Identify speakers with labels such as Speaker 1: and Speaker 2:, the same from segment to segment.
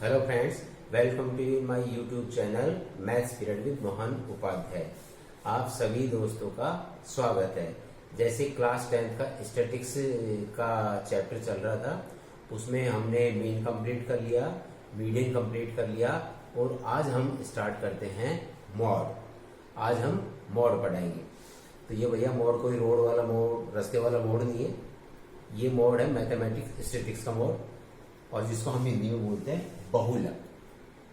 Speaker 1: Hello friends, welcome to my YouTube channel maths period with Mohan Upadhyay. आप सभी दोस्तों का स्वागत है। जैसे क्लास 10th का स्टैटिक्स का चैप्टर चल रहा था, उसमें हमने मीन कंप्लीट कर लिया, मीडियन कंप्लीट कर लिया और आज हम स्टार्ट करते हैं मॉड। आज हम मॉड पढ़ाएंगे। तो ये भैया मॉड कोई रोड वाला मोड, रास्ते वाला मोड नहीं है। ये मोड है मैथमेटिक्स स्टैटिक्स का मोड, और जिसको हम हिंदी में बोलते हैं बहुलक।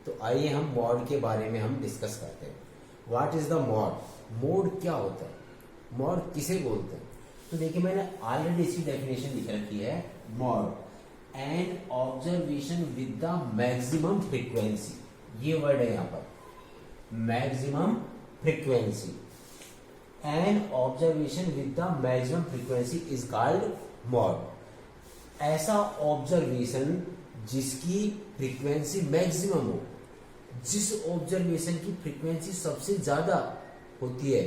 Speaker 1: तो आइए हम मॉड के बारे में हम डिस्कस करते हैं। What is the mod? Mode क्या होता है? मॉड किसे बोलते हैं? तो देखिए, मैंने ऑलरेडी इसकी डेफिनेशन लिख रखी है। Mode an observation with the maximum frequency. ये वर्ड है यहाँ पर, maximum frequency. An observation with the maximum frequency is called mode. ऐसा ऑब्जर्वेशन जिसकी फ्रीक्वेंसी मैक्सिमम हो, जिस ऑब्जर्वेशन की फ्रीक्वेंसी सबसे ज्यादा होती है,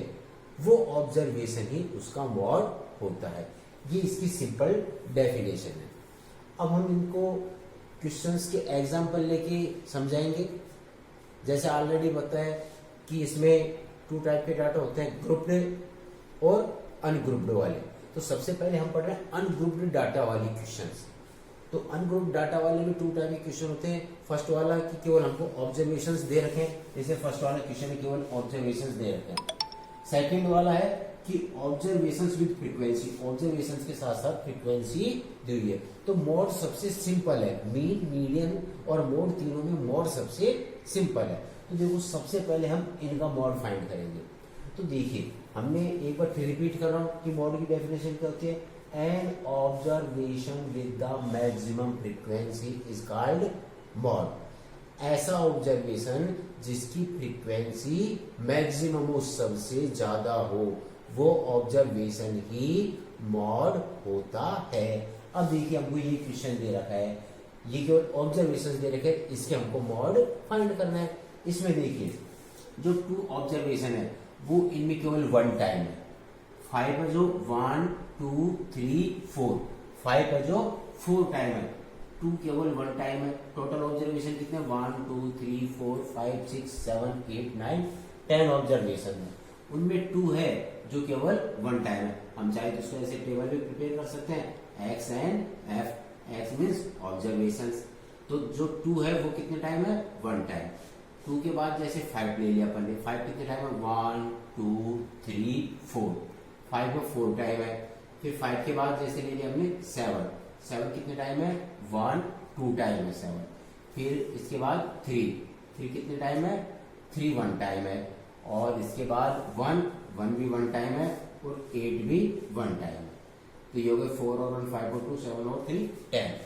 Speaker 1: वो ऑब्जर्वेशन ही उसका मॉड होता है। ये इसकी सिंपल डेफिनेशन है। अब हम इनको क्वेश्चंस के एग्जांपल लेके समझाएंगे। जैसे ऑलरेडी बताया कि इसमें 2 टाइप के डाटा होते हैं, ग्रुप्ड और अनग्रुप्ड वाले। तो सबसे पहले हम पढ़ रहे हैं अनग्रुप्ड डाटा वाली क्वेश्चंस। तो अनग्रुप्ड डाटा वाले में 2 टाइप के क्वेश्चन होते हैं। फर्स्ट वाला कि केवल हमको ऑब्जर्वेशंस दे रखे हैं, जैसे फर्स्ट वाला क्वेश्चन में केवल ऑब्जर्वेशंस दे रखे हैं। सेकंड वाला है कि ऑब्जर्वेशंस विद फ्रीक्वेंसी, ऑब्जर्वेशंस के साथ साथ फ्रीक्वेंसी दी हुई है। तो मोड सबसे सिंपल है। मीन, मीडियन और मोड, तीनों में मोड सबसे सिंपल है। तो देखो, सबसे पहले हम इनका मोड फाइंड करेंगे। तो देखिए, हमने एक बार फिर रिपीट कर रहा हूं कि मोड की डेफिनेशन क्या होती है। An observation with the maximum frequency is called mode. ऐसा ऑब्जर्वेशन जिसकी फ्रीक्वेंसी मैक्सिमम हो, सबसे ज्यादा हो, वो ऑब्जर्वेशन ही मॉड होता है। अब देखिए, हमको ये क्वेश्चन दे रखा है, ये केवल ऑब्जर्वेशन दे रखे हैं, इसके हमको मॉड फाइंड करना है। इसमें देखिए, जो 2 ऑब्जर्वेशन है वो इनमें केवल 1 टाइम है। 5 है जो 1 2 3 4, 5 है जो 4 टाइम है, 2 केवल 1 टाइम है। टोटल ऑब्जर्वेशन कितने? 1 2 3 4 5 6 7 8 9 10 ऑब्जर्वेशन है। उनमें 2 है जो केवल 1 टाइम है। हम चाहे तो इसको ऐसे टेबल भी प्रिपेयर कर सकते हैं, x and F. X means observation. तो जो 2 है वो कितने टाइम है? 1 टाइम। 2 के बाद जैसे 5 ले लिया अपन ने, 5 कितने टाइम है? 1 2 3 4, 5 में 4 टाइम है। फिर 5 के बाद जैसे ले लिया हमने 7, 7 कितने टाइम है? 1 2 टाइम है 7। फिर इसके बाद 3 कितने टाइम है? 3 1 टाइम है। और इसके बाद 1 भी 1 टाइम है और 8 भी 1 टाइम है। तो ये हो गए 4 और 1 5 और 2 7 और 3 10।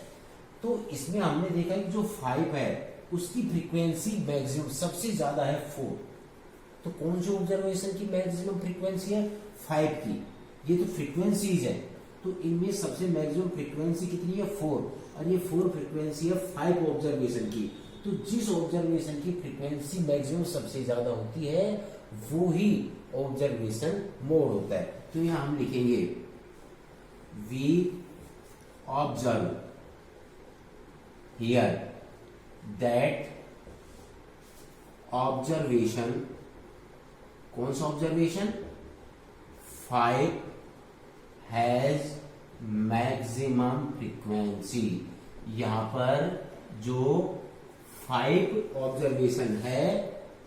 Speaker 1: तो इसमें हमने देखा कि जो 5 है उसकी फ्रीक्वेंसी मैक्सिमम सबसे ज्यादा है 4। तो कौन सी ऑब्जर्वेशन की मैक्सिमम फ्रीक्वेंसी है? 5 की। ये तो फ्रीक्वेंसीज है, तो इनमें सबसे मैक्सिमम फ्रीक्वेंसी कितनी है? 4। और ये 4 फ्रीक्वेंसी है 5 ऑब्जर्वेशन की। तो जिस ऑब्जर्वेशन की फ्रीक्वेंसी मैक्सिमम सबसे ज्यादा होती है, वो ही ऑब्जर्वेशन मोड होता है। तो यहां हम लिखेंगे we observe here that observation, कौन सा ऑब्जर्वेशन? 5 has maximum frequency. यहां पर जो 5 ऑब्जर्वेशन है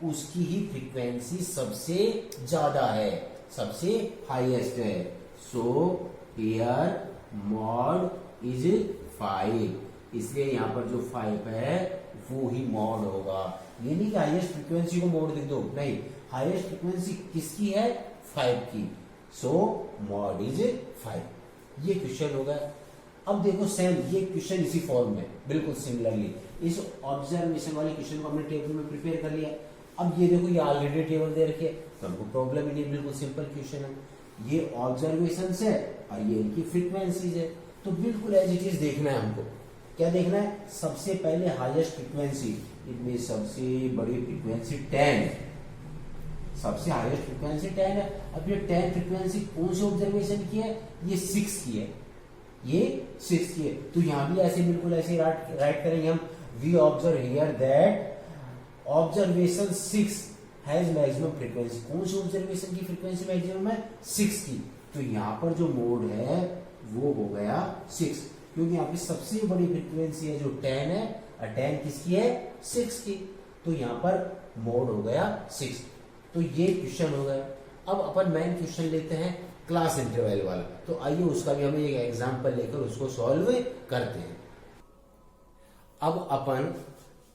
Speaker 1: उसकी ही फ्रीक्वेंसी सबसे ज्यादा है, सबसे हाईएस्ट है। So here mod is 5। इसलिए यहां पर जो 5 है वो ही मॉड होगा। ये नहीं कि हाईएस्ट फ्रीक्वेंसी को मॉड लिख दो, नहीं, हाईएस्ट फ्रीक्वेंसी किसकी है? 5 की। सो मॉड इज 5। ये क्वेश्चन होगा। अब देखो, सेम ये क्वेश्चन इसी फॉर्म में बिल्कुल सिमिलरली इस ऑब्जर्वेशन वाले क्वेश्चन को हमने टेबल में प्रिपेयर कर लिया। अब ये देखो, ये ऑलरेडी टेबल दे रखे, तो हमको प्रॉब्लम ही नहीं, बिल्कुल सिंपल क्वेश्चन है। ये ऑब्जर्वेशन है और ये इनकी फ्रीक्वेंसीज है। तो बिल्कुल एज इट इज देखना है हमको। क्या देखना है? सबसे पहले हाईएस्ट फ्रीक्वेंसी, इनमें सबसे बड़ी फ्रीक्वेंसी 10 है, सबसे हाईएस्ट फ्रीक्वेंसी 10 है। अब ये 10 फ्रीक्वेंसी कौन सी ऑब्जर्वेशन की है? ये 6 की है। ये 6 की है। तो यहाँ भी ऐसे बिल्कुल ऐसे राइट करेंगे हम, we observe here that observation 6 has maximum frequency. कौन सी ऑब्जर्वेशन की फ्रीक्वेंसी मैक्सिमम है? 6 की। तो यहाँ पर जो मोड है वो हो गया 6, क्योंकि यहाँ पे सबसे बड़ी फ्रीक्वेंसी है जो 10 है, और 10 किसकी है? 6 की। तो यहाँ पर मोड हो गया 6। तो ये क्वेश्चन हो गया। अब अपन मेन क्वेश्चन लेते हैं क्लास इंटरवल वाला। तो आइए उसका भी हमें एक एग्जांपल लेकर उसको सॉल्व करते हैं। अब अपन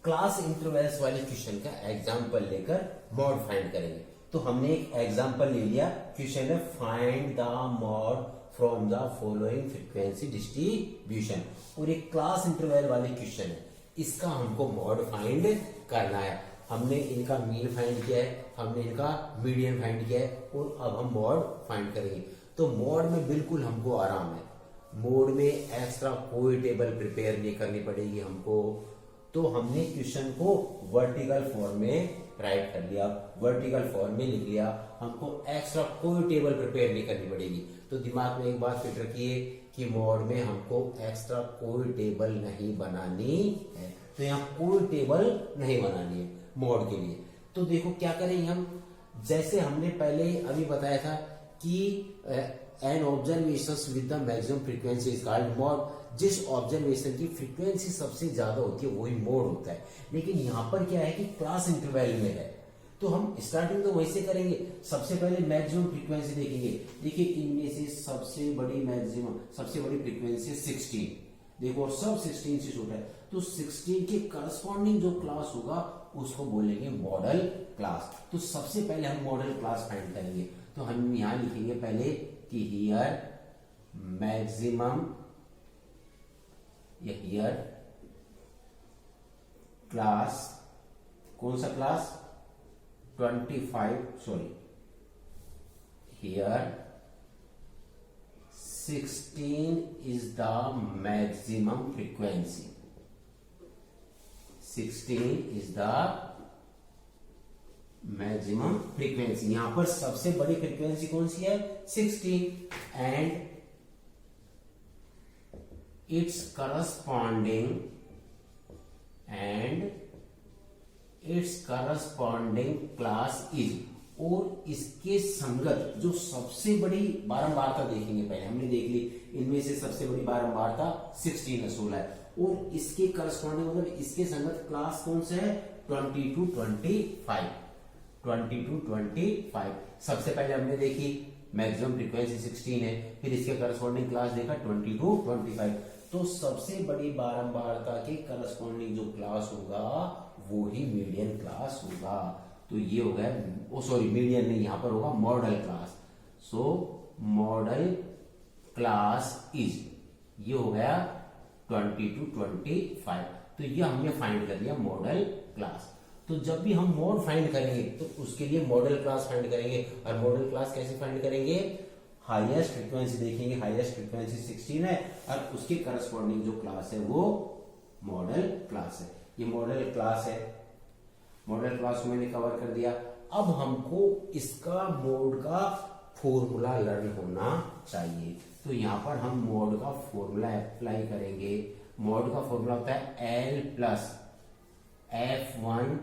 Speaker 1: क्लास इंटरवल्स वाले क्वेश्चन का एग्जांपल लेकर मॉड फाइंड करेंगे। तो हमने एक एग्जांपल ले लिया, क्वेश्चन है find the mod from the following frequency distribution, और एक क्लास इंटरवल वाले क्वेश्चन है, इसका हमको मॉड फाइंड करना है। हमने इनका मीन फाइंड किया है, हमने इनका मीडियन फाइंड किया है, और अब हम मॉड फाइंड करेंगे। तो मॉड में बिल्कुल हमको आराम है, मोड में एक्स्ट्रा कोई टेबल प्रिपेयर नहीं करनी पड़ेगी हमको। तो हमने क्वेश्चन को वर्टिकल फॉर्म में राइट कर लिया, वर्टिकल फॉर्म में लिख लिया, हमको एक्स्ट्रा कोई टेबल प्रिपेयर नहीं करनी पड़ेगी। तो दिमाग में एक बात फिट रखिए कि मोड में हमको एक्स्ट्रा कोई टेबल नहीं बनानी है। तो यहाँ कोई टेबल नहीं बनानी है मोड के लिए। तो देखो क्या करेंगे हम, जैसे हमने पहले अभी बताया था कि an observation with the maximum frequency is called mode. जिस ऑब्जर्वेशन की फ्रीक्वेंसी सबसे ज्यादा होती है वही मोड होता है। लेकिन यहाँ पर क्या है कि क्लास इंटरवल में है, तो हम स्टार्टिंग तो वैसे करेंगे। सबसे पहले मैक्सिमम फ्रीक्वेंसी देखेंगे। देखिए इनमें से सबसे बड़ी फ्रीक्वेंसी 16। देखो सब 16 से छोटा है, तो 16 के करस्पॉन्डिंग जो क्लास होगा उसको बोलेंगे मॉडल क्लास। तो सबसे पहले हम मॉडल क्लास फाइंड करेंगे। तो हम यहां लिखेंगे पहले कि हियर मैक्सिमम, हियर क्लास, कौन सा class? 25, sorry, here 16 is the maximum frequency. 16 is the maximum frequency. यहां पर सबसे बड़ी फ्रीक्वेंसी कौन सी है? 16, and its corresponding class is, और इसके संगत जो सबसे बड़ी बारंबारता देखेंगे। पहले हमने देख ली इनमें से सबसे बड़ी बारंबारता 16 है, और इसके करस्पॉन्डिंग मतलब इसके संगत क्लास कौन से है? 20 to 25। 20 to 25 सबसे पहले हमने देखी, मैक्सिमम फ्रीक्वेंसी 16 है, फिर इसके करस्पॉन्डिंग क्लास देखा 20 to 25। तो सबसे बड़ी बारंबारता के करस्पॉन्डिंग जो क्लास होगा वो ही मीडियन क्लास होगा। तो ये हो गया, ओ सॉरी मीडियन नहीं, यहां पर होगा model class. So model class is, ये हो गया 20 to 25। तो ये हमने फाइंड कर लिया मॉडल क्लास। तो जब भी हम मॉड फाइंड करेंगे तो उसके लिए मॉडल क्लास फाइंड करेंगे। और मॉडल क्लास कैसे फाइंड करेंगे? हाईएस्ट फ्रीक्वेंसी देखेंगे, हाईएस्ट फ्रीक्वेंसी 16 है, और उसके करस्पॉन्डिंग जो क्लास है वो मॉडल क्लास है। ये मॉडल क्लास है, मॉडल क्लास को मैंने कवर कर दिया। अब हमको इसका मोड का फॉर्मूला लर्न होना चाहिए। तो यहां पर हम मोड का फॉर्मूला अप्लाई करेंगे। मोड का फॉर्मूला होता है L plus F1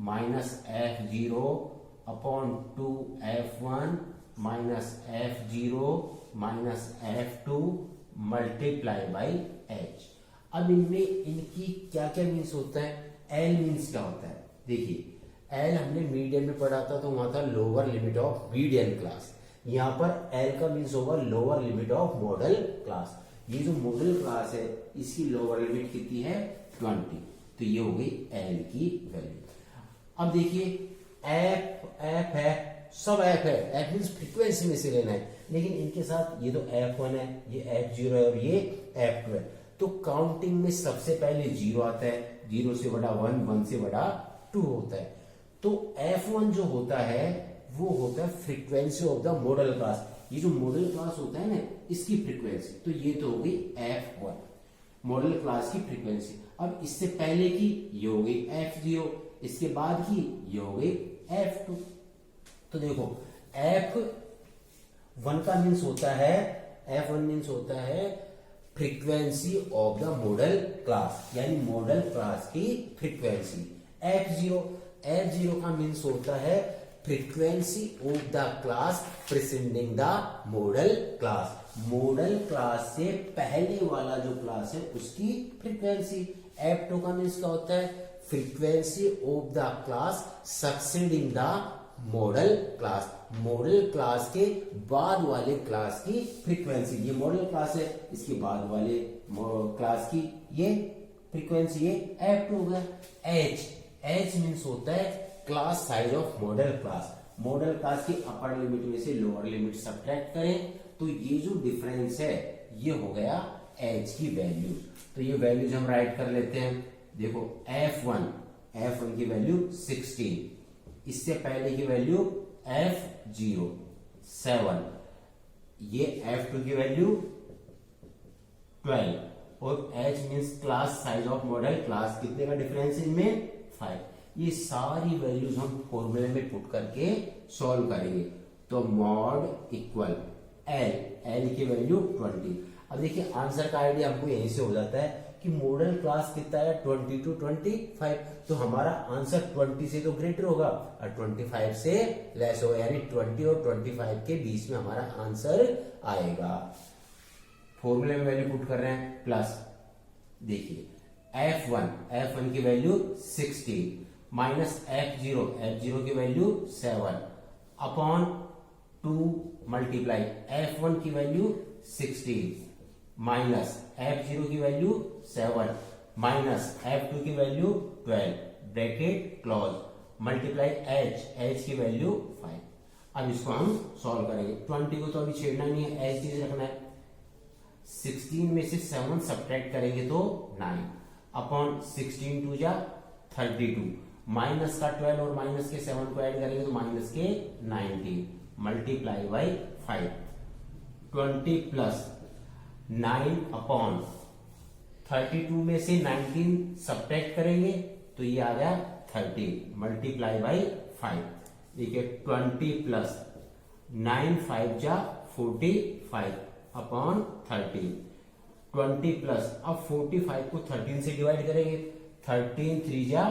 Speaker 1: minus F0 upon 2F1 minus F0 minus F2 multiply by H। अब इनमें इनकी क्या क्या मीन्स होता है? L मीन्स क्या होता है? देखिए L हमने मीडियन में पढ़ा था, तो वहां था lower limit of median class. यहां पर L का मीन्स होगा lower limit of model class. ये जो मॉडल क्लास है इसकी लोअर लिमिट कितनी है? 20। तो ये हो गई L की वैल्यू। अब देखिए F है, सब F है, F मीन्स फ्रीक्वेंसी में से लेना है, लेकिन इनके साथ ये तो F1 है, ये F0 है और ये F2 है। तो काउंटिंग में सबसे पहले 0 आता है, 0 से बड़ा 1, 1 से बड़ा 2 होता है। तो F1 जो होता है वो होता है frequency of the model class. ये जो मॉडल क्लास होता है ना, इसकी फ्रीक्वेंसी, तो ये तो हो गई F1 मॉडल क्लास की फ्रीक्वेंसी। अब इससे पहले की ये हो गई F0, इसके बाद की ये हो गई F2। तो देखो F1 का मीन्स होता है, F1 मीन्स होता है frequency of the model class, यानी मॉडल क्लास की फ्रीक्वेंसी। F0 का मीन्स होता है frequency of the class preceding the model class. Model class से पहले वाला जो क्लास है उसकी फ्रीक्वेंसी। F2 का मीन्स क्या होता है? Frequency of the class succeeding the model class. Model class के बाद वाले क्लास की फ्रीक्वेंसी। ये मॉडल क्लास है, इसके बाद वाले क्लास की ये फ्रीक्वेंसी, ये F2 हो गया। H मीन्स होता है class size of model class. Model class की अपर लिमिट में से लोअर लिमिट सब्ट्रैक्ट करें तो ये जो डिफरेंस है ये हो गया H की वैल्यू। तो ये वैल्यूज हम राइट कर लेते हैं। देखो F1 की वैल्यू 16, इससे पहले की वैल्यू F0 7, ये F2 की वैल्यू 12 और H means class size of model class, कितने का डिफरेंस इनमें? 5। ये सारी वैल्यूज हम फॉर्मूले में पुट करके सॉल्व करेंगे। तो मॉड इक्वल L की वैल्यू 20। अब देखिए आंसर का आइडिया हमको यहीं से हो जाता है कि मॉडल क्लास कितना है 20 to 25, तो हमारा आंसर 20 से तो ग्रेटर होगा और 25 से लेस होगा, यानी 20 और 25 के बीच में हमारा आंसर आएगा। फॉर्मूले में वैल्यू पुट कर रहे हैं प्लस, देखिए F1 की वैल्यू 16 माइनस F0 की वैल्यू 7 अपॉन 2 मल्टीप्लाई F1 की वैल्यू 16 माइनस F0 की वैल्यू 7 माइनस F2 की value 12 bracket close multiply H की वैल्यू 5। अब इसको हम सॉल्व करेंगे। 20 को तो अभी छेड़ना नहीं है, H चीज रखना है। 16 में से 7 सब्ट्रैक्ट करेंगे तो 9 अपॉन 16 2 जा 32 माइनस का 12 और माइनस के 7 को ऐड करेंगे तो माइनस के 19 मल्टीप्लाई बाई 5। 20 प्लस 9 अपॉन 32 में से 19 सब्ट्रैक्ट करेंगे तो ये आ गया 30 मल्टीप्लाई बाई 5। देखिए 20 प्लस 9 5 जा 45 अपॉन 30। 20 प्लस अब 45 को 13 से डिवाइड करेंगे, 13 3 जा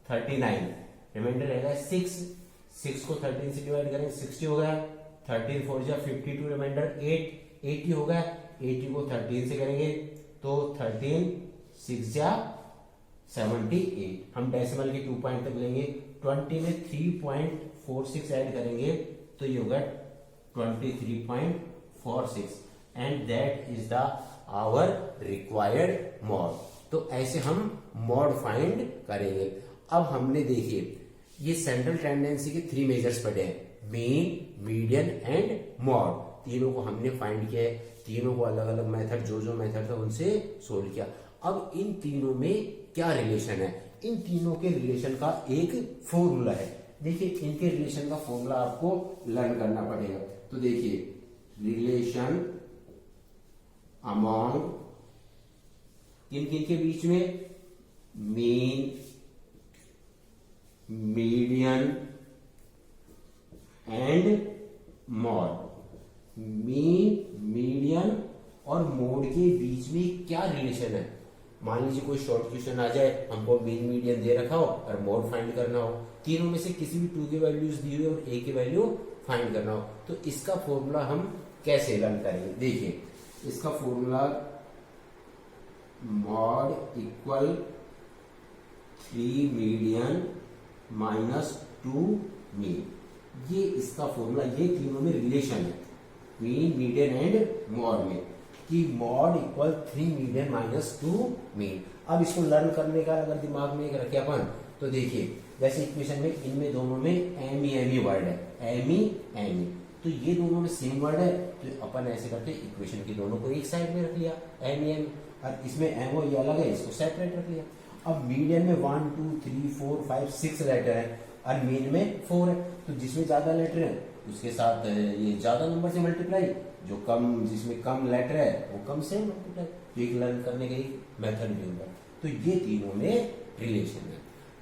Speaker 1: 39, रिमाइंडर रहेगा 6 को 13 से डिवाइड करेंगे 60 हो गया। 13 4 जा 52, रिमाइंडर 8 80 हो गया। 80 को 13 से करेंगे तो 13 6 जा 78। हम डेसिमल के 2 पॉइंट तक लेंगे। 20 में 3.46 ऐड करेंगे तो ये होगा 23.46 and that is the our required mode. तो ऐसे हम मॉड फाइंड करेंगे। अब हमने देखिए ये सेंट्रल टेंडेंसी के 3 मेजर्स पढ़े हैं, मीन, मीडियन एंड मॉड। तीनों को हमने फाइंड किया है, तीनों को अलग अलग मेथड जो मेथड था उनसे सोल्व किया। अब इन तीनों में क्या रिलेशन है? इन तीनों के रिलेशन का एक फॉर्मूला है। देखिए इनके रिलेशन का फॉर्मूला आपको लर्न करना पड़ेगा। तो देखिए रिलेशन अमॉन्ग किन किन के बीच में? Mean, median and mod. Mean, median और मोड के बीच में क्या रिलेशन है? मान लीजिए कोई शॉर्ट क्वेश्चन आ जाए, हमको मीन मीडियन दे रखा हो और मोड फाइंड करना हो, तीनों में से किसी भी 2 की वैल्यूज दी हुई और A की वैल्यू फाइंड करना हो, तो इसका फॉर्मूला हम कैसे लर्न करेंगे? देखिए इसका formula mod equal 3 median minus 2 mean. ये इसका फॉर्मूला, ये तीनों में रिलेशन है मीन, मीडियन एंड मॉड में, कि mod equal 3 median minus 2 mean. अब इसको लर्न करने का अगर दिमाग में एक रखे अपन, तो देखिए जैसे इक्वेशन में इनमें दोनों में एम ई वर्ड है, एम ई, तो ये दोनों में सेम वर्ड है, तो अपन ऐसे करके इक्वेशन के दोनों को एक साइड में रख लिया एम, और इसमें एम ये अलग है, इसको सेपरेट रख लिया। अब मीडियन में 1 2 3 4 5 6 लेटर है और मीन में 4 है, तो जिसमें ज्यादा लेटर है उसके साथ ये ज्यादा नंबर से मल्टीप्लाई, जो कम, जिसमें कम लेटर है वो कम से मल्टीप्लाई। तो एक लर्न करने का एक मेथड भी होगा। तो ये तीनों में रिलेशन है।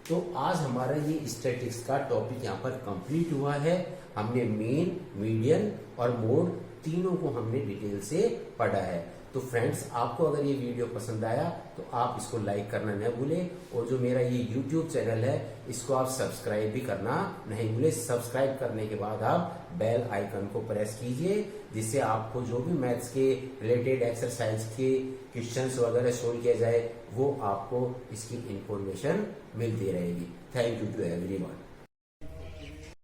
Speaker 1: तो आज हमारा ये स्टैटिस्टिक्स का टॉपिक यहाँ पर कंप्लीट हुआ है। हमने मीन, मीडियन और मोड तीनों को हमने डिटेल से पढ़ा है। तो फ्रेंड्स, आपको अगर ये वीडियो पसंद आया तो आप इसको लाइक करना न भूलें, और जो मेरा ये यूट्यूब चैनल है इसको आप सब्सक्राइब भी करना नहीं भूलें। सब्सक्राइब करने के बाद आप बेल आइकन को प्रेस कीजिए, जिससे आपको जो भी मैथ्स के रिलेटेड एक्सरसाइज के क्वेश्चंस वगैरह सोल्व किया जाए वो आपको इसकी इंफॉर्मेशन मिलती रहेगी। Thank you to everyone.